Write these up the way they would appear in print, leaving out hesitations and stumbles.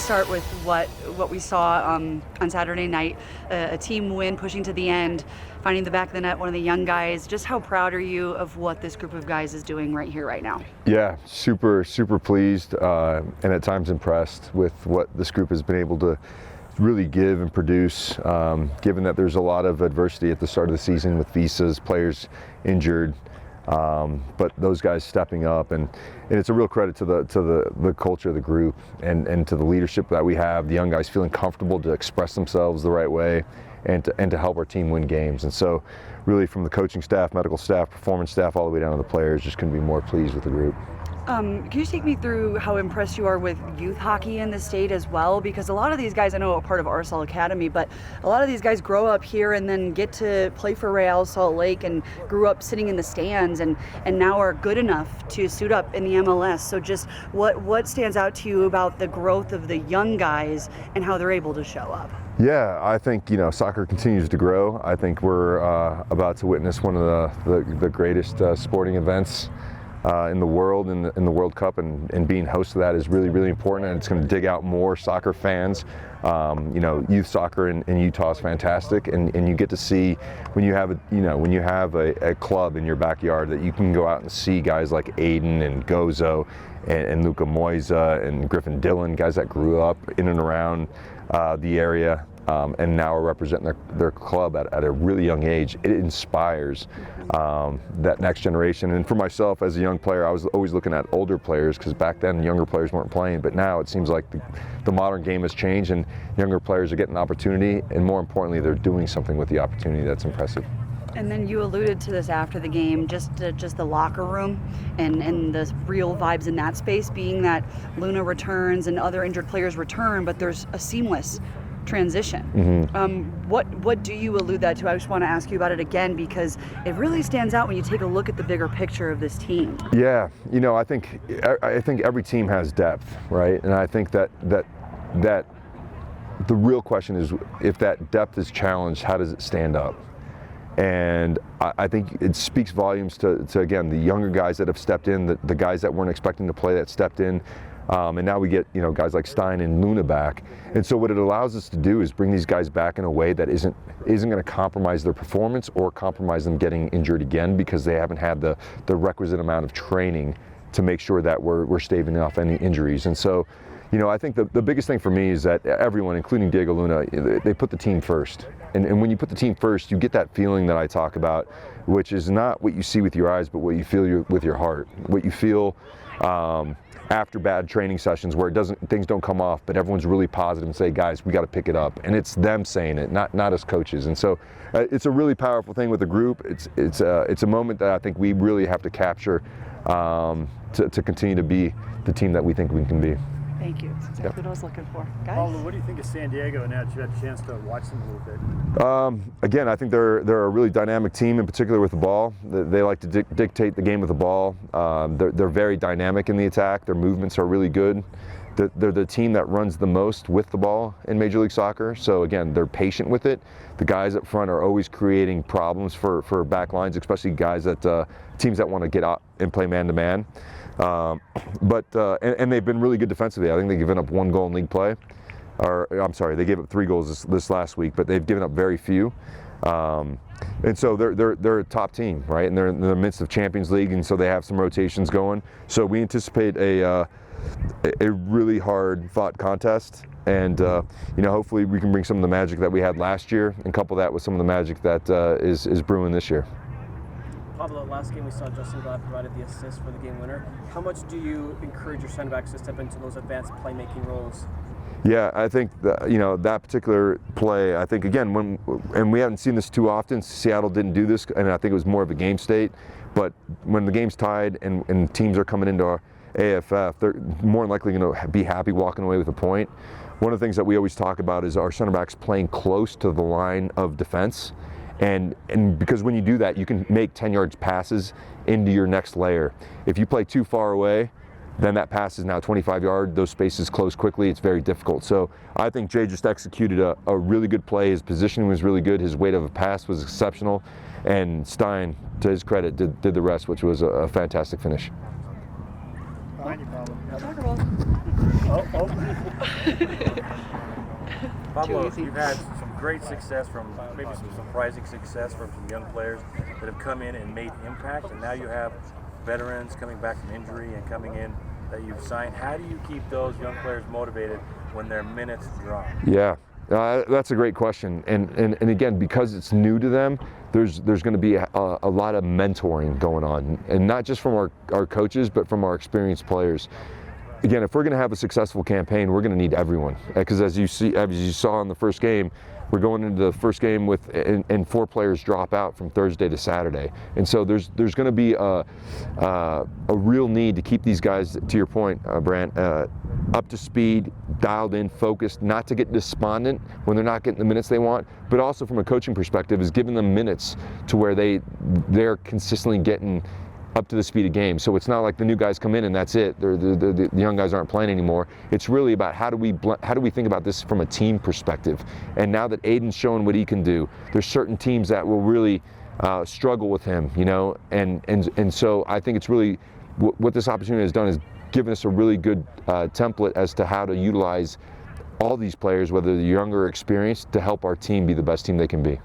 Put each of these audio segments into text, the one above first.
start with what we saw on Saturday night, a team win, pushing to the end, finding the back of the net, one of the young guys. Just how proud are you of what this group of guys is doing right here, right now? Yeah, super pleased and at times impressed with what this group has been able to really give and produce, given that there's a lot of adversity at the start of the season with visas, players injured. But those guys stepping up, and it's a real credit to the culture of the group and to the leadership that we have. The young guys feeling comfortable to express themselves the right way and to help our team win games. And so really from the coaching staff, medical staff, performance staff, all the way down to the players, just couldn't be more pleased with the group. Can you take me through how impressed you are with youth hockey in the state as well? Because a lot of these guys, I know are part of RSL Academy, but a lot of these guys grow up here and then get to play for Real Salt Lake and grew up sitting in the stands and now are good enough to suit up in the MLS. So just what stands out to you about the growth of the young guys and how they're able to show up? Yeah, I think, soccer continues to grow. I think we're about to witness one of the greatest sporting events in the world, in the World Cup, and being host of that is really important, and it's going to dig out more soccer fans. Youth soccer in Utah is fantastic, and you get to see when you have a club in your backyard that you can go out and see guys like Aiden and Gozo and Luka Moisa and Griffin Dillon, guys that grew up in and around the area. And now are representing their club at a really young age. It inspires that next generation. And for myself as a young player, I was always looking at older players because back then younger players weren't playing. But now it seems like the modern game has changed and younger players are getting an opportunity, and more importantly, they're doing something with the opportunity that's impressive. And then you alluded to this after the game, just the locker room and the real vibes in that space, being that Luna returns and other injured players return, but there's a seamless transition. Mm-hmm. What do you allude that to? I just want to ask you about it again because it really stands out when you take a look at the bigger picture of this team. Yeah, I think every team has depth, right? And I think that the real question is, if that depth is challenged, how does it stand up? And I think it speaks volumes to again, the younger guys that have stepped in, the guys that weren't expecting to play that stepped in. And now we get guys like Stein and Luna back, and so what it allows us to do is bring these guys back in a way that isn't going to compromise their performance or compromise them getting injured again, because they haven't had the requisite amount of training to make sure that we're staving off any injuries. And so, I think the biggest thing for me is that everyone, including Diego Luna, they put the team first. And when you put the team first, you get that feeling that I talk about, which is not what you see with your eyes, but what you feel with your heart. What you feel after bad training sessions where things don't come off, but everyone's really positive and say, guys, we got to pick it up. And it's them saying it, not us coaches. And so it's a really powerful thing with the group. It's a moment that I think we really have to capture to continue to be the team that we think we can be. Thank you. That's exactly what I was looking for. Guys? Pablo, what do you think of San Diego now that you had a chance to watch them a little bit? Again, I think they're a really dynamic team, in particular with the ball. They like to dictate the game with the ball. They're very dynamic in the attack. Their movements are really good. They're the team that runs the most with the ball in Major League Soccer. So again, they're patient with it. The guys up front are always creating problems for back lines, especially guys teams that want to get out and play man-to-man. And they've been really good defensively. I think they've given up 1 goal in league play. I'm sorry, they gave up 3 goals this last week, but they've given up very few. And so they're a top team, right? And they're in the midst of Champions League, and so they have some rotations going. So we anticipate a really hard-fought contest, and hopefully we can bring some of the magic that we had last year and couple that with some of the magic that is brewing this year. Pablo, last game we saw Justin Glad provided the assist for the game winner. How much do you encourage your center backs to step into those advanced playmaking roles? Yeah, I think that particular play, I think again, and we haven't seen this too often, Seattle didn't do this, and I think it was more of a game state, but when the game's tied and teams are coming into our AFF, they're more than likely going to be happy walking away with a point. One of the things that we always talk about is our center backs playing close to the line of defense. And because when you do that, you can make 10 yards passes into your next layer. If you play too far away, then that pass is now 25 yards. Those spaces close quickly. It's very difficult. So I think Jay just executed a really good play. His positioning was really good. His weight of a pass was exceptional. And Stein, to his credit, did the rest, which was a fantastic finish. behind you, Pablo. Soccer ball. Pablo, easy. you've had some great success from maybe some surprising success from some young players that have come in and made impact, and now you have veterans coming back from injury and coming in that you've signed. How do you keep those young players motivated when their minutes drop? Yeah, that's a great question. And again, because it's new to them, there's going to be a lot of mentoring going on, and not just from our coaches, but from our experienced players. Again, if we're going to have a successful campaign, we're going to need everyone. Because as you saw in the first game, we're going into the first game with and 4 players drop out from Thursday to Saturday, and so there's going to be a real need to keep these guys, to your point, Brant, up to speed, dialed in, focused, not to get despondent when they're not getting the minutes they want, but also from a coaching perspective is giving them minutes to where they're consistently getting up to the speed of game. So it's not like the new guys come in and that's it. The young guys aren't playing anymore. It's really about how do we think about this from a team perspective. And now that Aiden's shown what he can do, there's certain teams that will really struggle with him, you know. And so I think it's really what this opportunity has done is given us a really good template as to how to utilize all these players, whether they're younger or experienced, to help our team be the best team they can be.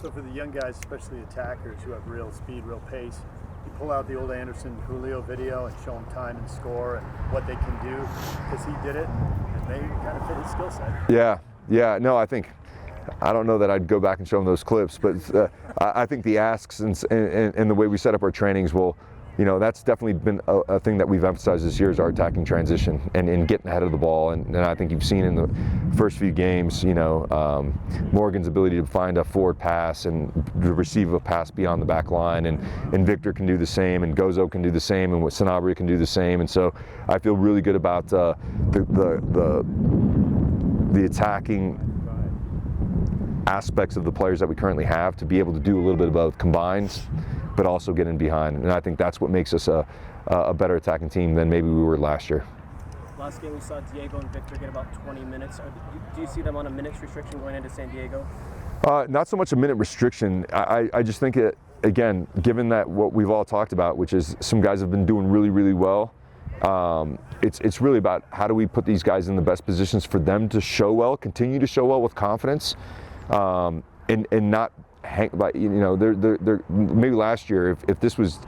So for the young guys, especially attackers who have real speed, real pace, you pull out the old Anderson Julio video and show them time and score and what they can do, because he did it and they kind of fit his skill set. Yeah, no, I don't know that I'd go back and show them those clips, but I think the asks and the way we set up our trainings will, you know, that's definitely been a thing that we've emphasized this year is our attacking transition and getting ahead of the ball. And I think you've seen in the first few games, you know, Morgan's ability to find a forward pass and to receive a pass beyond the back line, and Victor can do the same, and Gozo can do the same, and Sanabria can do the same. And so I feel really good about the attacking aspects of the players that we currently have to be able to do a little bit of both combined, but also get in behind. And I think that's what makes us a better attacking team than maybe we were last year. Last game we saw Diego and Victor get about 20 minutes. Do you see them on a minutes restriction going into San Diego? Not so much a minute restriction. I just think again, given that what we've all talked about, which is some guys have been doing really, really well, it's really about how do we put these guys in the best positions for them to show well, continue to show well with confidence, and not hang, like, you know, they're maybe last year if this was,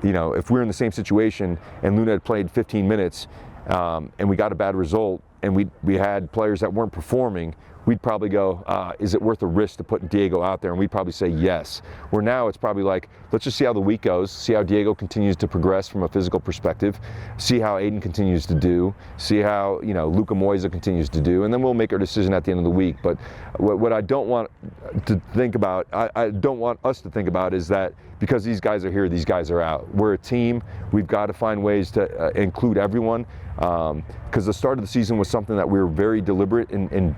you know, if we were in the same situation and Luna had played 15 minutes and we got a bad result and we had players that weren't performing, we'd probably go, is it worth the risk to put Diego out there? And we'd probably say yes. Where now it's probably like, let's just see how the week goes, see how Diego continues to progress from a physical perspective, see how Aiden continues to do, see how, you know, Luka Moisa continues to do, and then we'll make our decision at the end of the week. But what I don't want to think about, I don't want us to think about is that because these guys are here, these guys are out. We're a team. We've got to find ways to include everyone, because the start of the season was something that we were very deliberate in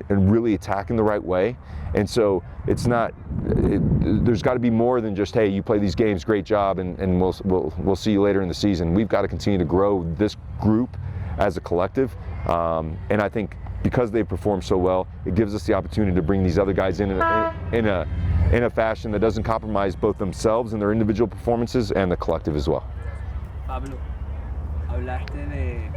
really attacking the right way. And so it's not, there's got to be more than just, hey, you play these games, great job, and we'll see you later in the season. We've got to continue to grow this group as a collective. And I think because they perform so well, it gives us the opportunity to bring these other guys in a fashion that doesn't compromise both themselves and their individual performances and the collective as well. Pablo, hablaste de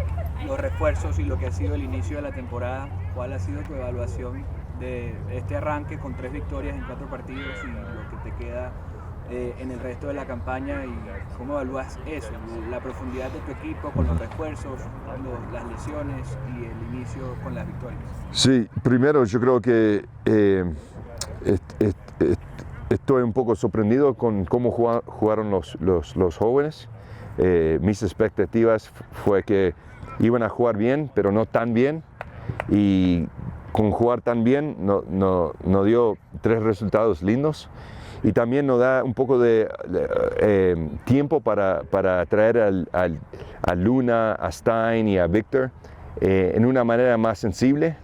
los refuerzos y lo que ha sido el inicio de la temporada. ¿Cuál ha sido tu evaluación de este arranque con 3 victorias en 4 partidos y lo que te queda en el resto de la campaña? ¿Y cómo evalúas eso? La profundidad de tu equipo con los refuerzos, las lesiones y el inicio con las victorias. Sí, primero yo creo que estoy un poco sorprendido con cómo jugaron los jóvenes. Mis expectativas fue que iban a jugar bien, pero no tan bien, y con jugar tan bien no dio 3 resultados lindos, y también nos da un poco de tiempo para traer a Luna, a Stein y a Victor en una manera más sensible.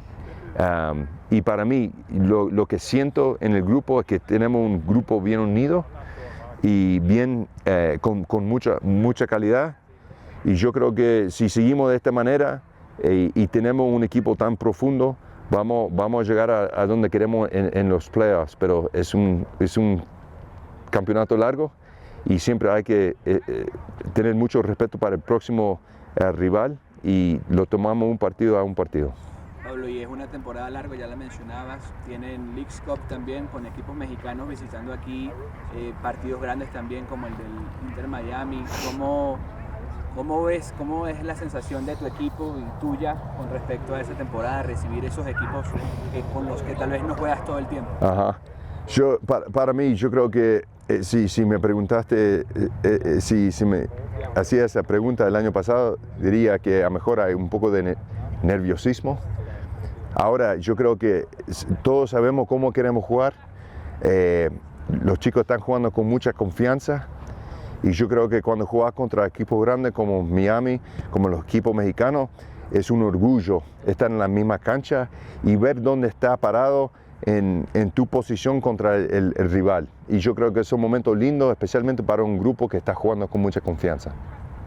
Y para mí lo que siento en el grupo es que tenemos un grupo bien unido y bien con mucha calidad, y yo creo que si seguimos de esta manera y tenemos un equipo tan profundo, vamos a llegar a donde queremos en los playoffs. Pero es un campeonato largo y siempre hay que tener mucho respeto para el próximo rival y lo tomamos un partido a un partido. Pablo, y es una temporada larga, ya la mencionabas, tienen Leagues Cup también con equipos mexicanos visitando aquí, partidos grandes también como el del Inter Miami. ¿Cómo es la sensación de tu equipo y tuya con respecto a esa temporada, recibir esos equipos con los que tal vez no juegas todo el tiempo? Ajá. Para mí, yo creo que si me preguntaste, si me hacía esa pregunta el año pasado, diría que a lo mejor hay un poco de nerviosismo. Ahora yo creo que todos sabemos cómo queremos jugar, los chicos están jugando con mucha confianza y yo creo que cuando juegas contra equipos grandes como Miami, como los equipos mexicanos, es un orgullo estar en la misma cancha y ver dónde está parado en tu posición contra el rival. Y yo creo que es un momento lindo, especialmente para un grupo que está jugando con mucha confianza.